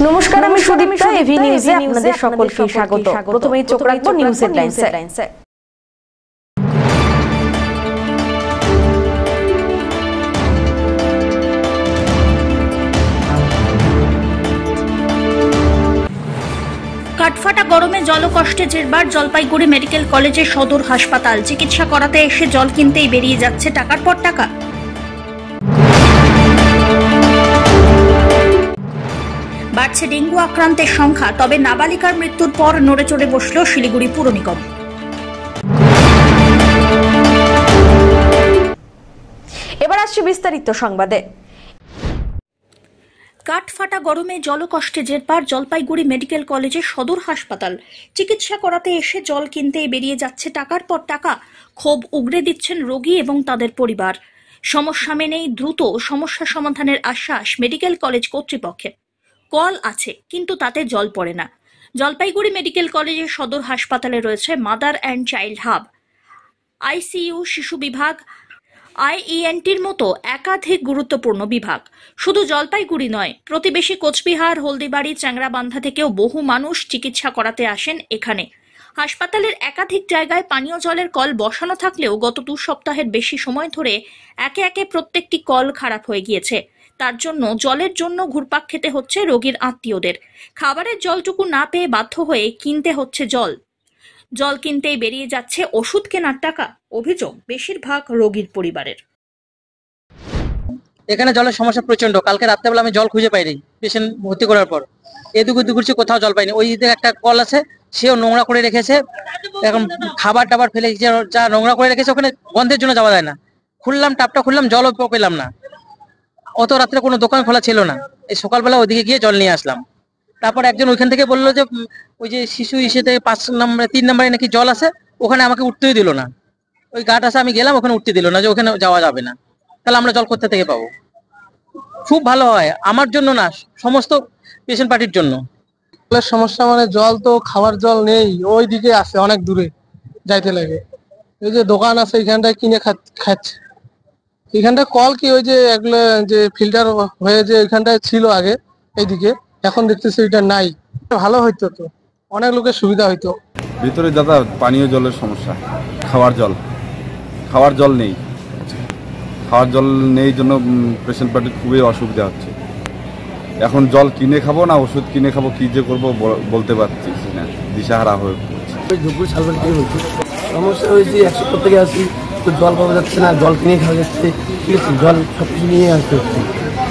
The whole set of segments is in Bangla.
নমস্কার, আমি সুদীপ্তা। এভি নিউজে আপনাদের সকলকে স্বাগত। প্রথমেই চোখ রাখবো নিউজ হেডলাইনসে। কাঠফাটা গরমে জলকষ্টে জেরবার জলপাইগুড়ি মেডিকেল কলেজের সদর হাসপাতাল। চিকিৎসা করাতে এসে জল কিনতেই বেরিয়ে যাচ্ছে টাকার পর টাকা। বাড়ছে ডেঙ্গু আক্রান্তের সংখ্যা, তবে নাবালিকার মৃত্যুর পর নড়েচড়ে বসল শিলিগুড়ি পুর নিগম। এবার আসছে বিস্তারিত সংবাদে। কাঠফাটা গরমে জলকষ্টে জেরবার জলপাইগুড়ি মেডিকেল কলেজের সদর হাসপাতাল। চিকিৎসা করাতে এসে জল কিনতেই বেরিয়ে যাচ্ছে টাকার পর টাকা। ক্ষোভ উগরে দিচ্ছেন রোগী এবং তাদের পরিবার। সমস্যা মেনেই দ্রুত সমস্যা সমাধানের আশ্বাস মেডিকেল কলেজ কর্তৃপক্ষের। কল আছে, কিন্তু তাতে জল পড়ে না। জলপাইগুড়ি মেডিকেল কলেজের সদর হাসপাতালে রয়েছে mother and child hub, ICU, শিশু বিভাগ, আইইএনটির মতো একাধিক গুরুত্বপূর্ণ বিভাগ। শুধু জলপাইগুড়ি নয়, প্রতিবেশী কোচবিহার, হলদিবাড়ি, চ্যাংরাবান্ধা থেকেও বহু মানুষ চিকিৎসা করাতে আসেন এখানে। হাসপাতালের একাধিক জায়গায় পানীয় জলের কল বসানো থাকলেও গত 2 সপ্তাহের বেশি সময় ধরে একে একে প্রত্যেকটি কল খারাপ হয়ে গিয়েছে। তার জন্য জলের জন্য ঘুরপাক খেতে হচ্ছে রোগীর আত্মীয়দের। খাবারের জলটুকু না পেয়ে বাধ্য হয়ে কিনতে হচ্ছে জল কিনতেই বেরিয়ে যাচ্ছে ওষুধ কেনার টাকা। অভিযোগ বেশিরভাগ রোগীর পরিবারের। এখানে জলের সমস্যা প্রচন্ড। কালকে রাত্রেবেলা আমি জল খুঁজে পাইনি, পেশেন্ট ভর্তি করার পর এদিক ঘুরছি, কোথাও জল পাইনি। ওই দিকে একটা কল আছে, সেও নোংরা করে রেখেছে। এখন খাবার টাবার ফেলে যা নোংরা করে রেখেছে, ওখানে গন্ধের জন্য যাওয়া যায় না। খুললাম, টাপটা খুললাম, জলও পেলাম না। অত রাত্রে কোনো দোকান খোলা ছিল না। এই সকালবেলা ওইদিকে গিয়ে জল নিয়ে আসলাম। তারপর একজন ওইখান থেকে বললো যে ওই যে শিশু ইসেতে 3 নম্বরে নাকি জল আছে, ওখানে আমাকে উঠতেই দিল না। ওই গাট আছে, আমি গেলাম, ওখানে উঠতে দিল না, যে ওখানে যাওয়া যাবে না। তাহলে আমরা জল কোথা থেকে পাবো? খুব ভালো হয় আমার জন্য না, সমস্ত পেশেন্ট পার্টির জন্য। সমস্যা মানে জল তো খাওয়ার জল নেই, ওই দিকে আছে, অনেক দূরে যাইতে লাগে। এই যে দোকান আছে এখানটায় কিনে খাচ্ছে। এখানটা কল কি ওই যে এগুলো যে ফিল্টার হয়ে যে এখানটায় ছিল আগে এইদিকে, এখন দেখতেছি এটা নাই। ভালো হইতো, তো অনেক লোকের সুবিধা হইতো। ভিতরে দাদা পানীয় জলের সমস্যা, খাওয়ার জল নেই। খাওয়ার জল নেই জন্য পেশেন্ট পার্টির খুবই অসুবিধা হচ্ছে। এখন জল কিনে খাবো না ওষুধ কিনে খাবো, কি যে করবো বলতে পারছি না, দিশাহারা হয়ে পড়ছে। সমস্যা হয়েছে, 1 সপ্তাহ থেকে আসি, তো জল পাওয়া যাচ্ছে না, জল কিনে খাওয়া যাচ্ছে, ঠিক আছে, জল সব কিছু নিয়ে আসতে হচ্ছে।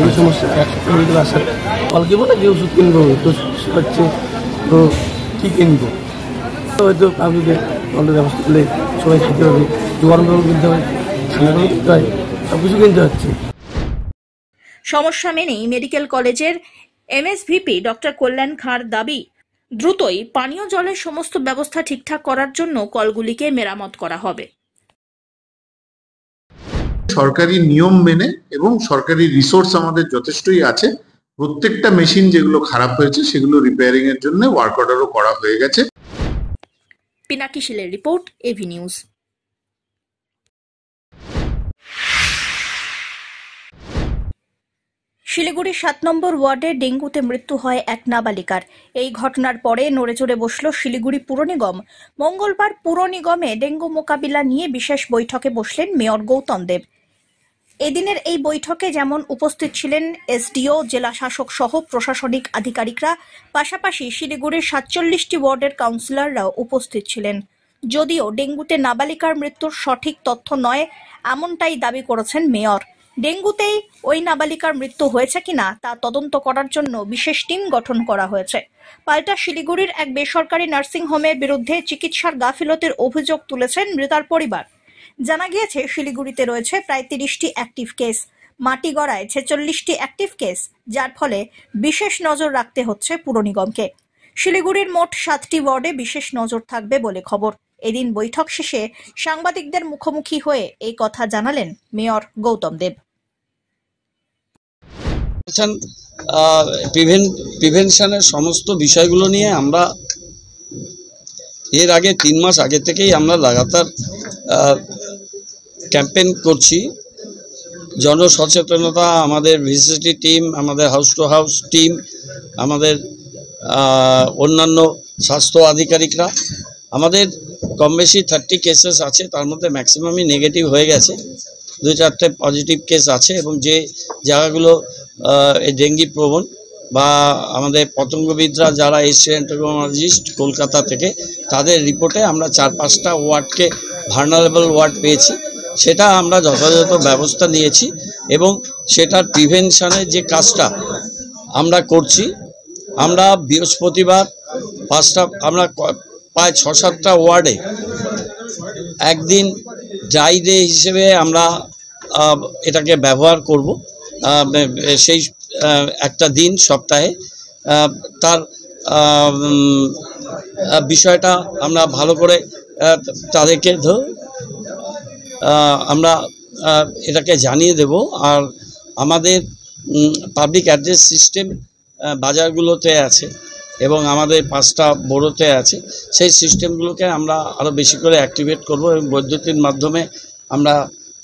এই সমস্যা 1 সপ্তাহ হয়ে আসার, জল কিনবো না যে ওষুধ কিনবো, তো হচ্ছে তো কী কিনবো? হয়তো পাবলিকে জলের ব্যবস্থা করলে সবাই খেতে হবে, গরম জল কিনতে হবে, ঠান্ডা জল কিনতে হয়, সব কিছু কিনতে হচ্ছে। সমস্যা মেনেই মেডিকেল কলেজের এমএসভিপি ডক্টর কল্যাণ খাঁর দাবি, দ্রুতই পানীয় জলের সমস্ত ব্যবস্থা ঠিকঠাক করার জন্য কলগুলিকে মেরামত করা হবে। সরকারি নিয়ম মেনে এবং সরকারি রিসোর্স আমাদের যথেষ্টই আছে। প্রত্যেকটা মেশিন যেগুলো খারাপ হয়েছে সেগুলো রিপেয়ারিং এর জন্য ওয়ার্ক অর্ডারও করা হয়ে গেছে। পিনাকি শীলের রিপোর্ট, এভি নিউজ। শিলিগুড়ির 7 নম্বর ওয়ার্ডে ডেঙ্গুতে মৃত্যু হয় এক নাবালিকার। এই ঘটনার পরে নড়েচড়ে বসল শিলিগুড়ি পুর নিগম। মঙ্গলবার পুর নিগমে ডেঙ্গু মোকাবিলা নিয়ে বিশেষ বৈঠকে বসলেন মেয়র গৌতম দেব। এদিনের এই বৈঠকে যেমন উপস্থিত ছিলেন এসডিও, জেলা শাসক সহ প্রশাসনিক আধিকারিকরা, পাশাপাশি শিলিগুড়ির 47টি ওয়ার্ডের কাউন্সিলররাও উপস্থিত ছিলেন। যদিও ডেঙ্গুতে নাবালিকার মৃত্যুর সঠিক তথ্য নয়, এমনটাই দাবি করেছেন মেয়র। ডেঙ্গুতেই ওই নাবালিকার মৃত্যু হয়েছে কিনা তা তদন্ত করার জন্য বিশেষ টিম গঠন করা হয়েছে। পাল্টা শিলিগুড়ির এক বেসরকারি নার্সিংহোমের বিরুদ্ধে চিকিৎসার গাফিলতির অভিযোগ তুলেছেন মৃতার পরিবার। জানা গিয়েছে, শিলিগুড়িতে রয়েছে প্রায় 30টি অ্যাক্টিভ কেস, মাটিগড়ায় 46টি অ্যাক্টিভ কেস, যার ফলে বিশেষ নজর রাখতে হচ্ছে পুর নিগমকে। শিলিগুড়ির মোট 7টি ওয়ার্ডে বিশেষ নজর থাকবে বলে খবর। এদিন বৈঠক শেষে সাংবাদিকদের মুখোমুখি হয়ে এই কথা জানালেন মেয়র গৌতম দেব। প্রিভেনশনের সমস্ত বিষয়গুলো নিয়ে আমরা এর আগে 3 মাস আগে থেকেই আমরা লাগাতার ক্যাম্পেইন করছি। জনসচেতনতা, আমাদের ভিসিটি টিম, আমাদের হাউস টু হাউস টিম, আমাদের অন্যান্য স্বাস্থ্য আধিকারিকরা, আমাদের কম বেশি 30 কেসেস আছে, তার মধ্যে ম্যাক্সিমামই নেগেটিভ হয়ে গেছে, 2-4টে পজিটিভ কেস আছে। এবং যে জায়গাগুলো এই ডেঙ্গি প্রবণ বা আমাদের পতঙ্গবিদরা যারা এসছে এন্টোমোলজিস্ট কলকাতা থেকে, তাদের রিপোর্টে আমরা 4-5টা ওয়ার্ডকে ভার্নারেবল ওয়ার্ড পেয়েছি। সেটা আমরা যথাযথ ব্যবস্থা নিয়েছি এবং সেটার প্রিভেনশনের যে কাজটা আমরা করছি। আমরা বৃহস্পতিবার আমরা প্রায় 6-7টা ওয়ার্ডে একদিন ড্রাই ডে হিসেবে আমরা এটাকে ব্যবহার করব। সেই একটা দিন সপ্তাহে তার বিষয়টা আমরা ভালো করে তাদেরকে আমরা এটাকে জানিয়ে দেব। আর আমাদের পাবলিক অ্যাড্রেস সিস্টেম বাজারগুলোতে আছে এবং আমাদের 5টা বড়োতে আছে, সেই সিস্টেমগুলোকে আমরা আরও বেশি করে অ্যাক্টিভেট করব এবং বৈদ্যুতিন মাধ্যমে আমরা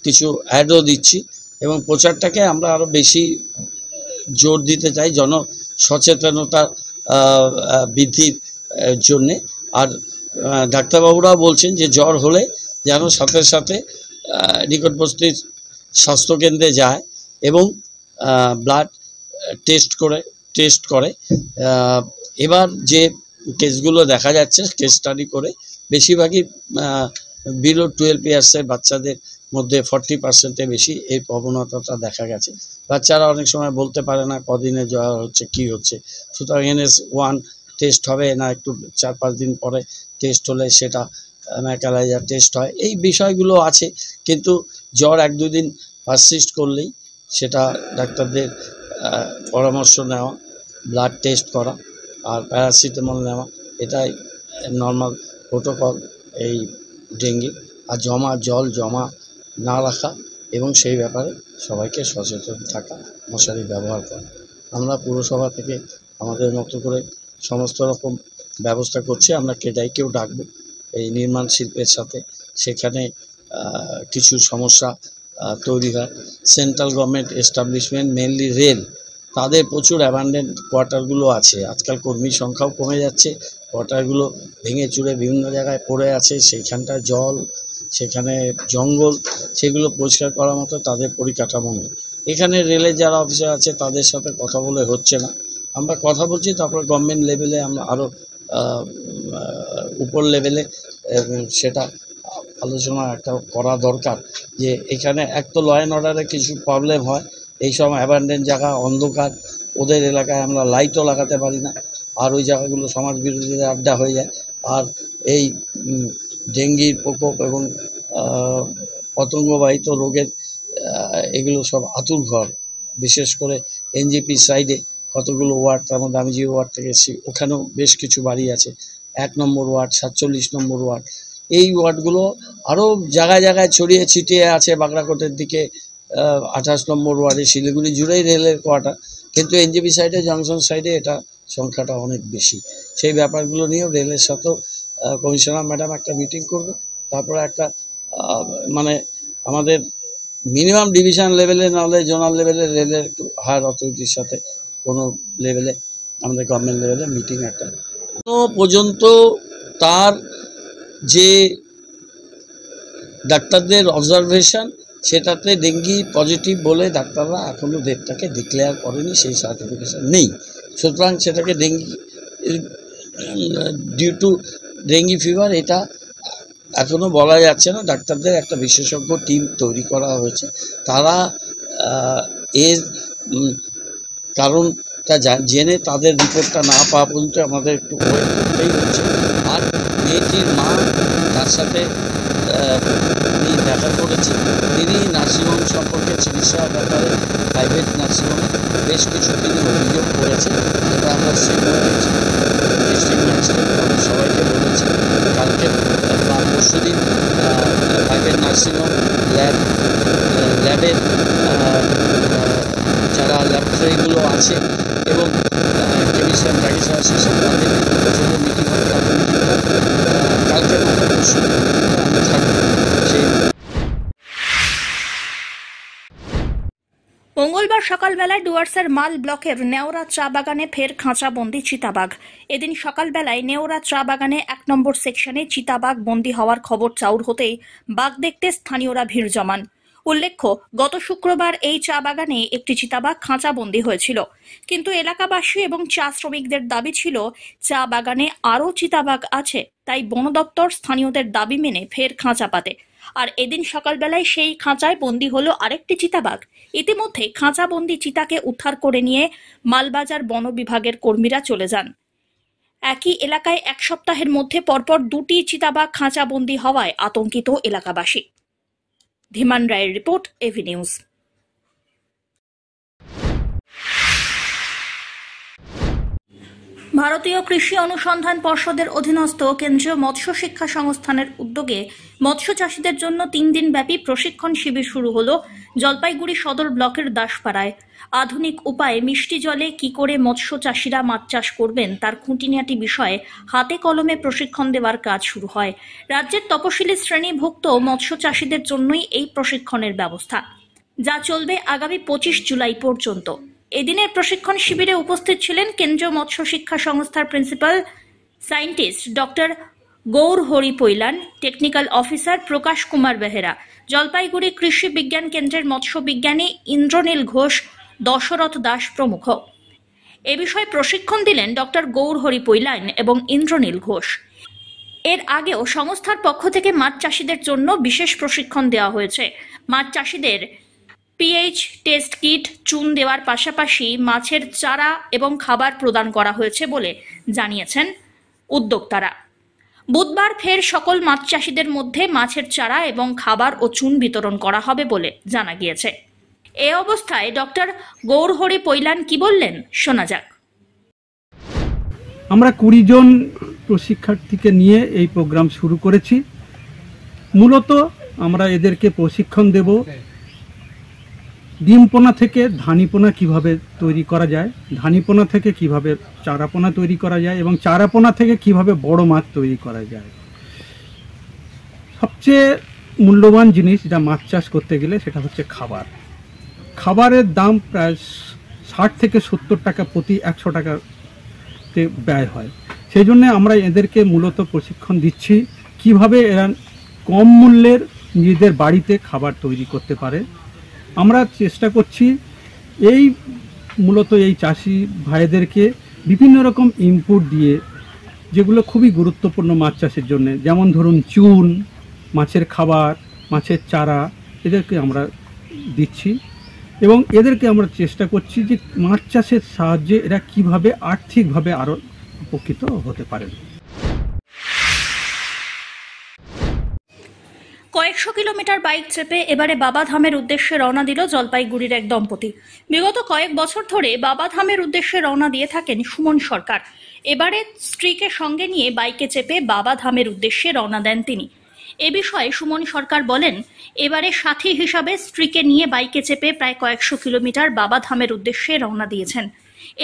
কিছু অ্যাডও দিচ্ছি এবং প্রচারটাকে আমরা আরও বেশি জোর দিতে চাই জনসচেতনতা বৃদ্ধির জন্যে। আর ডাক্তারবাবুরাও বলছেন যে জ্বর হলে যেন সাথে সাথে নিকটবর্তী স্বাস্থ্যকেন্দ্রে যায় এবং ব্লাড টেস্ট করে। এবার যে কেসগুলো দেখা যাচ্ছে কেস স্টাডি করে, বেশিরভাগই বিলো 12 ইয়ার্সের বাচ্চাদের মধ্যে 40%-এর বেশি এই প্রবণতাটা দেখা গেছে। বাচ্চারা অনেক সময় বলতে পারে না কদিনে জ্বর হচ্ছে, কি হচ্ছে, সুতরাং NS1 টেস্ট হবে না, একটু 4-5 দিন পরে টেস্ট হলে সেটা ম্যাকালাইজার টেস্ট হয়। এই বিষয়গুলো আছে, কিন্তু জ্বর 1-2 দিন পারসিস্ট করলেই সেটা ডাক্তারদের পরামর্শ নেওয়া, ব্লাড টেস্ট করা আর প্যারাসিটামল নেওয়া, এটাই নর্মাল প্রোটোকল এই ডেঙ্গি। আর জল জমা না রাখা এবং সেই ব্যাপারে সবাইকে সচেতন থাকা, মশারি ব্যবহার করা। আমরা পুরসভা থেকে আমাদের মতো করে সমস্ত রকম ব্যবস্থা করছি। আমরা কেউ ডাকবো এই নির্মাণ শিল্পের সাথে, সেখানে কিছু সমস্যা তৈরি হয়। Central government establishment, mainly rail, তাদের প্রচুর অ্যাবান্ডেন্ট কোয়ার্টারগুলো আছে। আজকাল কর্মীর সংখ্যাও কমে যাচ্ছে, কোয়ার্টারগুলো ভেঙে চুরে বিভিন্ন জায়গায় পড়ে আছে, সেইখানটায় জল, সেখানে জঙ্গল, সেগুলো পরিষ্কার করার মতো তাদের পরিকাঠামো নেই। এখানে রেলের যারা অফিসার আছে তাদের সাথে কথা বলে হচ্ছে না। আমরা কথা বলছি, তারপর গভর্নমেন্ট লেভেলে আমরা আরও উপর লেভেলে সেটা আলোচনা একটা করা দরকার যে এখানে এক তো ল অ্যান্ড অর্ডারে কিছু প্রবলেম হয়, এই সব অ্যাবান্ডেন্ট জায়গা, অন্ধকার, ওদের এলাকায় আমরা লাইটও লাগাতে পারি না, আর ওই জায়গাগুলো সমাজ বিরোধীদের আড্ডা হয়ে যায়। আর এই ডেঙ্গির প্রকোপ এবং পতঙ্গবাহিত রোগের এগুলো সব আতুর ঘর। বিশেষ করে NGP সাইডে কতগুলো ওয়ার্ড, তার মধ্যে আমি যে ওয়ার্ড থেকে এসেছি ওখানেও বেশ কিছু বাড়ি আছে, 1 নম্বর ওয়ার্ড, 47 নম্বর ওয়ার্ড, এই ওয়ার্ডগুলো আরও জায়গায় জায়গায় ছড়িয়ে ছিটিয়ে আছে। বাগড়াকোটের দিকে 28 নম্বর ওয়ার্ডে, শিলিগুড়ি জুড়েই রেলের কোয়ার্টার, কিন্তু NGP সাইডে, জংশন সাইডে এটা সংখ্যাটা অনেক বেশি। সেই ব্যাপারগুলো নিয়েও রেলের সাথেও কমিশনার ম্যাডাম একটা মিটিং করবে, তারপরে একটা মানে আমাদের মিনিমাম ডিভিশন লেভেলে, নাহলে জোনাল লেভেলে রেলের একটু হায়ার অথরিটির সাথে কোনো লেভেলে, আমাদের গভর্নমেন্ট লেভেলে মিটিং একটা পর্যন্ত। তার যে ডাক্তারদের অবজারভেশন, সেটাতে ডেঙ্গি পজিটিভ বলে ডাক্তাররা এখনও ডেটটাকে ডিক্লেয়ার করেনি, সেই সার্টিফিকেশন নেই। সুতরাং সেটাকে dengue due to dengue fever এটা এখনও বলা যাচ্ছে না। ডাক্তারদের একটা বিশেষজ্ঞ টিম তৈরি করা হয়েছে, তারা এর কারণটা জেনে তাদের রিপোর্টটা না পাওয়া পর্যন্ত আমাদের একটু ওয়েট করতেই হচ্ছে। আর মেয়েটির মা, তার সাথে আমি দেখা করেছি, তিনি নার্সিংহোম সম্পর্কে চিকিৎসার ব্যাপারে প্রাইভেট নার্সিংহোমে বেশ কিছু তিনি অভিযোগ করেছেন, যেটা আমরা সেগুলো দিয়েছি। ডিস্ট্রিক্ট ম্যাজিস্ট্রেট সবাইকে বলেছি কালকে বা পরশুদিন প্রাইভেট নার্সিংহোম ল্যাবের যারা ল্যাবরেটরিগুলো আছে এবং কেমিস্ট্রি ডাইজেশন সেসব তাদের মিটিং হবে, তাদের মিটিংটা কালকে আমরা পরশুদিন মিটিংটা আমরা থাকবো। সেই সকালবেলায় ডুয়ার্সের মাল ব্লকের নেওরা চা বাগানে ফের খাঁচাবন্দি চিতাবাঘ। এদিন সকালবেলায় নেওরা চা বাগানে 1 নম্বর সেকশনে চিতাবাঘ বন্দী হওয়ার খবর চাউর হতেই বাঘ দেখতে স্থানীয়রা ভিড় জমান। উল্লেখ্য, গত শুক্রবার এই চা বাগানে একটি চিতাবাঘ খাঁচাবন্দি হয়েছিল, কিন্তু এলাকাবাসী এবং চা শ্রমিকদের দাবি ছিল চা বাগানে আরও চিতাবাঘ আছে, তাই বন দপ্তর স্থানীয়দের দাবি মেনে ফের খাঁচা পাতে। আর এদিন সকালবেলায় সেই খাঁচায় বন্দী হলো আরেকটি চিতাবাঘ। ইতিমধ্যে খাঁচাবন্দি চিতাকে উদ্ধার করে নিয়ে মালবাজার বন বিভাগের কর্মীরা চলে যান। একই এলাকায় 1 সপ্তাহের মধ্যে পরপর 2টি চিতাবাঘ খাঁচাবন্দি হওয়ায় আতঙ্কিত এলাকাবাসী। ধীমান রায়ের রিপোর্ট, এভি নিউজ। ভারতীয় কৃষি অনুসন্ধান পর্ষদের অধীনস্থ কেন্দ্রীয় মৎস্য শিক্ষা সংস্থানের উদ্যোগে মৎস্য চাষীদের জন্য 3 দিন ব্যাপী প্রশিক্ষণ শিবির শুরু হলো জলপাইগুড়ি সদর ব্লকের দাসপাড়ায়। আধুনিক উপায়ে মিষ্টি জলে কি করে মৎস্য চাষীরা মাছ চাষ করবেন তার খুঁটিনাটি বিষয়ে হাতে কলমে প্রশিক্ষণ দেওয়ার কাজ শুরু হয়। রাজ্যের তপশিলি শ্রেণীভুক্ত মৎস্য চাষীদের জন্যই এই প্রশিক্ষণের ব্যবস্থা, যা চলবে আগামী 25 জুলাই পর্যন্ত। এদিনের প্রশিক্ষণ শিবিরে উপস্থিত ছিলেন কেন্দ্রীয় মৎস্য শিক্ষা সংস্থার principal scientist doctor Gour Hari Pailan, technical officer Prakash Kumar Behera, Jalpaiguri কৃষি বিজ্ঞান কেন্দ্রের মৎস্য বিজ্ঞানী ইন্দ্রনীল ঘোষ, দশরথ দাস প্রমুখ। এ বিষয়ে প্রশিক্ষণ দিলেন ডক্টর গৌর হরি পৈলান এবং ইন্দ্রনীল ঘোষ। এর আগেও সংস্থার পক্ষ থেকে মাছ চাষীদের জন্য বিশেষ প্রশিক্ষণ দেওয়া হয়েছে। মাছ চাষীদের পিএইচ টেস্ট কিট, চুন দেওয়ার পাশাপাশি মাছের চারা এবং খাবার প্রদান করা হয়েছে বলে জানিয়েছেন উদ্যোক্তারা। বুধবার ফের সকল মাছ চাষীদের মধ্যে মাছের চারা এবং খাবার ও চুন বিতরণ করা হবে বলে জানা গিয়েছে। এ অবস্থায় ডক্টর গৌর হরি পৈলান কি বললেন শোনা যাক। আমরা 20 জন প্রশিক্ষার্থীকে নিয়ে এই প্রোগ্রাম শুরু করেছি। মূলত আমরা এদেরকে প্রশিক্ষণ দেব ডিমপোনা থেকে ধানিপোনা কিভাবে তৈরি করা যায়, ধানিপোনা থেকে কিভাবে চারাপোনা তৈরি করা যায় এবং চারাপোনা থেকে কিভাবে বড় মাছ তৈরি করা যায়। সবচেয়ে মূল্যবান জিনিস যেটা মাছ চাষ করতে গেলে সেটা হচ্ছে খাবার। খাবারের দাম প্রায় 60 থেকে 70 টাকা প্রতি 100 টাকাতে ব্যয় হয়। সেই জন্য আমরা এদেরকে মূলত প্রশিক্ষণ দিচ্ছি কিভাবে এরা কম মূল্যের নিজেদের বাড়িতে খাবার তৈরি করতে পারে। আমরা চেষ্টা করছি মূলত এই চাষি ভাইদেরকে বিভিন্ন রকম ইনপুট দিয়ে, যেগুলো খুবই গুরুত্বপূর্ণ মাছ চাষের জন্য, যেমন ধরুন চুন, মাছের খাবার, মাছের চারা, এদেরকে আমরা দিচ্ছি এবং এদেরকে আমরা চেষ্টা করছি যে মাছ চাষের সাহায্যে এরা কিভাবে আর্থিকভাবে আরও উপকৃত হতে পারেন। কয়েকশো কিলোমিটার বাইক চেপে এবারে বাবাধামের উদ্দেশ্যে রওনা দিল জলপাইগুড়ির এক দম্পতি। বিগত কয়েক বছর ধরে বাবাধামের উদ্দেশ্যে রওনা দিয়ে থাকেন সুমন সরকার। এবারে স্ত্রীকে সঙ্গে নিয়ে বাইকে চেপে বাবাধামের উদ্দেশ্যে রওনা দেন তিনি। এ বিষয়ে সুমন সরকার বলেন, এবারে সাথী হিসাবে স্ত্রীকে নিয়ে বাইকে চেপে প্রায় কয়েকশো কিলোমিটার বাবাধামের উদ্দেশ্যে রওনা দিয়েছেন।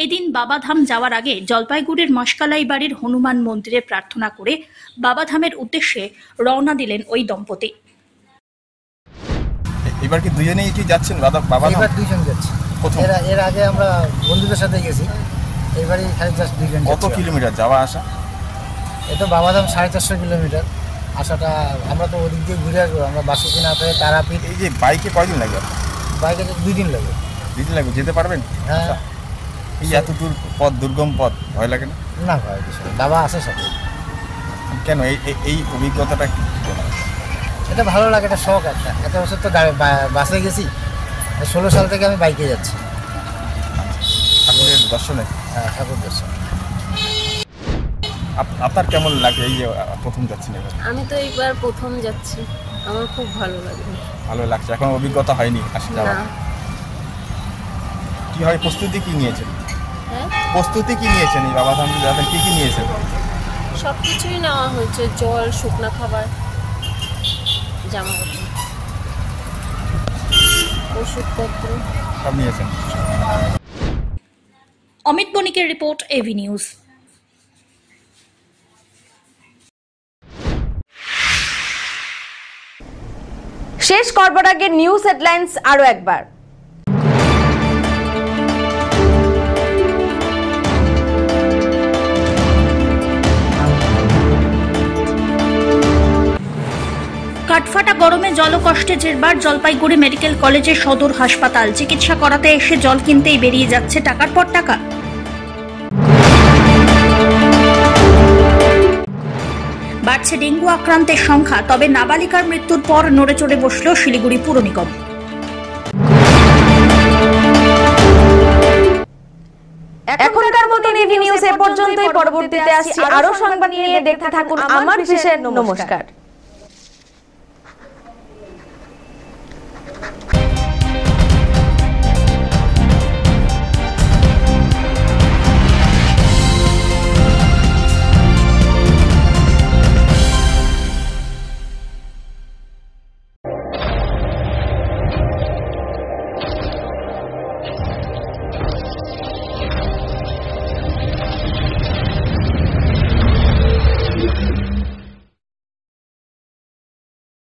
এদিন বাবাধাম যাওয়ার আগে জলপাইগুড়ির মাসকালাই বাড়ির হনুমান মন্দিরে প্রার্থনা করে বাবাধামের উদ্দেশ্যে রওনা দিলেন ওই দম্পতি। এবার কি দুজনেই কি যাচ্ছেন বাবা? এবার দুইজন যাচ্ছি। এর আগে আমরা বন্ধুদের সাথে গেছি, এবারে খালি জাস্ট দুইজন। কত কিলোমিটার যাওয়া আসা? এটা বাবাধাম 450 কিলোমিটার। আসাটা আমরা তো ওদিক দিয়ে ঘুরে আসবো, আমরা বাসুকিনাথ হয়ে তারাপীঠ। এই যে বাইকে কয়দিন লাগে? বাইকে 2 দিন লাগে। 2 দিন লাগবে, যেতে পারবেন? হ্যাঁ। এই এত দূর পথ, দুর্গম পথ, ভয় লাগে না? না ভয় কিছু, বাবা আছে সাথে। কেন এই অভিজ্ঞতাটা কি? এটা ভালো লাগে, এটা শখ একটা। এত বছর তো বাসে গেছি, 16 সাল থেকে আমি বাইকে যাচ্ছি ঠাকুরের দর্শনে। হ্যাঁ, ঠাকুর দর্শন। আপনার কেমন লাগে এই যে প্রথম যাচ্ছেন? আমি তো এইবার প্রথম যাচ্ছি, আমার খুব ভালো লাগে। ভালো লাগছে, এখন অভিজ্ঞতা হয়নি আসা যাওয়ার। কি হয়, প্রস্তুতি কি নিয়েছেন? হ্যাঁ, প্রস্তুতি কি নিয়েছেন এই বাবাধাম যাবেন? কি কি নিয়েছেন? সব কিছুই নেওয়া হয়েছে, জল, শুকনা খাবার, জামা কাপড়, ওষুধপত্র সব নিয়েছেন। অমিত বণিকের রিপোর্ট, এভি নিউজ। শেষ করবার আগে নিউজ হেডলাইন্স আরো একবার। কাঠফাটা গরমে জলকষ্টে জেরবার জলপাইগুড়ি মেডিকেল কলেজের সদর হাসপাতাল। চিকিৎসা করাতে এসে জল কিনতেই বেরিয়ে যাচ্ছে টাকার পর টাকা। বাড়ছে ডেঙ্গু আক্রান্তের সংখ্যা, তবে নাবালিকার মৃত্যুর পর নড়েচড়ে বসল শিলিগুড়ি পুর নিগম। এখনকার মতো এভি নিউজ এ পর্যন্তই। পরবর্তীতে আসছি আরো সংবাদ নিয়ে। দেখতে থাকুন আমার বিশেষ। নমস্কার।